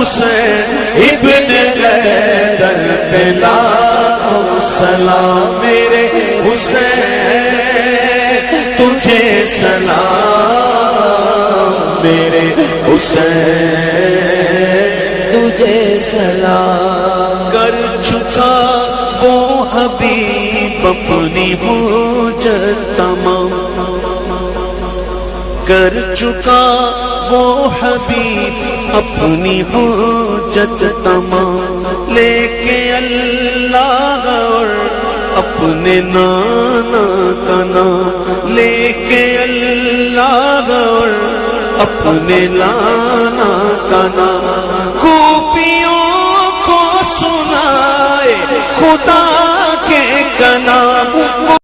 हुसैन इब्न हैदर पे लाखों सलाम मेरे हुसैन तुझे सलाम मेरे हुसैन तुझे सलाम। कर चुका वो हबीब अपनी हुज्जत तमाम, कर चुका वो हबीब अपनी हुज्जत तमाम, लेके अल्लाह और अपने नाना का नाम, लेके अल्लाह और अपने लाना का नाम। खूफियों को सुनाए खुदा के कलाम